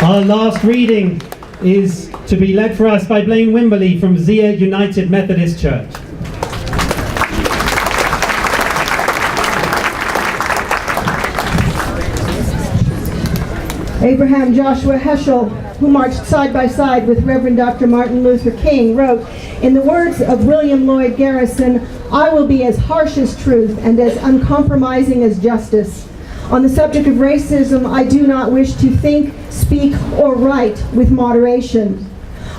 Our last reading is to be led for us by Blaine Wimberly from Zia United Methodist Church. Abraham Joshua Heschel, who marched side by side with Reverend Dr. Martin Luther King, wrote, in the words of William Lloyd Garrison, "I will be as harsh as truth and as uncompromising as justice. On the subject of racism, I do not wish to think, speak, or write with moderation.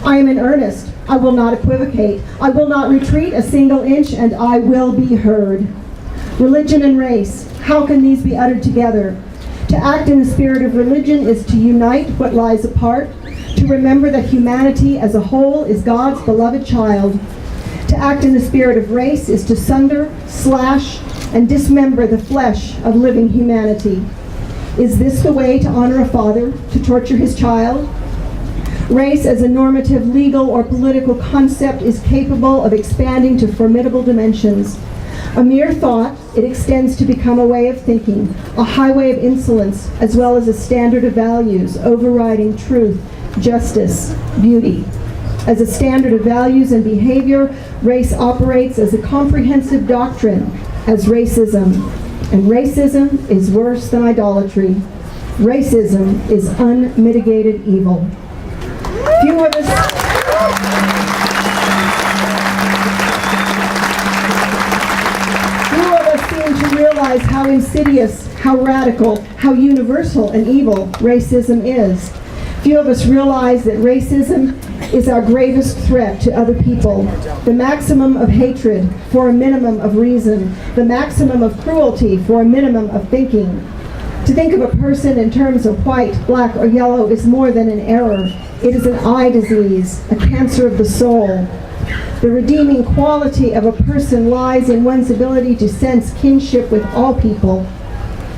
I am in earnest. I will not equivocate. I will not retreat a single inch, and I will be heard. Religion and race, how can these be uttered together? To act in the spirit of religion is to unite what lies apart, to remember that humanity as a whole is God's beloved child. To act in the spirit of race is to sunder, slash, and dismember the flesh of living humanity. Is this the way to honor a father, to torture his child? Race as a normative legal or political concept is capable of expanding to formidable dimensions. A mere thought, it extends to become a way of thinking, a highway of insolence, as well as a standard of values, overriding truth, justice, beauty. As a standard of values and behavior, race operates as a comprehensive doctrine, as racism. And racism is worse than idolatry. Racism is unmitigated evil. Few of us seem to realize how insidious, how radical, how universal and evil racism is. Few of us realize that racism is our gravest threat to other people. The maximum of hatred for a minimum of reason. The maximum of cruelty for a minimum of thinking. To think of a person in terms of white, black, or yellow is more than an error. It is an eye disease, a cancer of the soul. The redeeming quality of a person lies in one's ability to sense kinship with all people.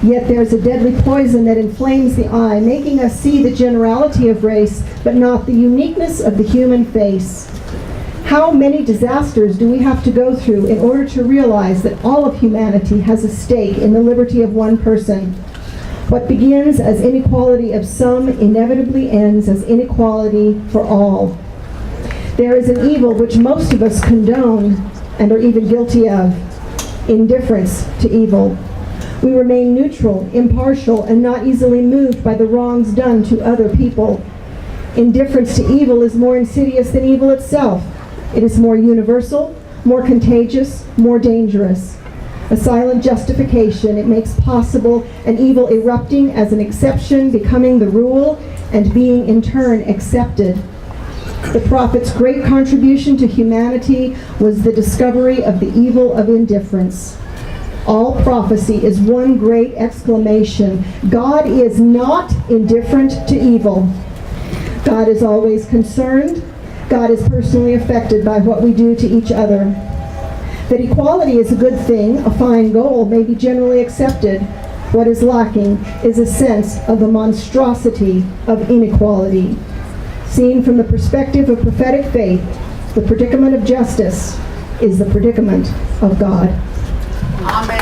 Yet there's a deadly poison that inflames the eye, making us see the generality of race, but not the uniqueness of the human face. How many disasters do we have to go through in order to realize that all of humanity has a stake in the liberty of one person? What begins as inequality of some inevitably ends as inequality for all. There is an evil which most of us condone and are even guilty of: indifference to evil. We remain neutral, impartial, and not easily moved by the wrongs done to other people. Indifference to evil is more insidious than evil itself. It is more universal, more contagious, more dangerous. A silent justification, it makes possible an evil erupting as an exception, becoming the rule, and being in turn accepted. The prophet's great contribution to humanity was the discovery of the evil of indifference. All prophecy is one great exclamation. God is not indifferent to evil. God is always concerned. God is personally affected by what we do to each other. That equality is a good thing, a fine goal, may be generally accepted. What is lacking is a sense of the monstrosity of inequality. Seen from the perspective of prophetic faith, the predicament of justice is the predicament of God. Amen.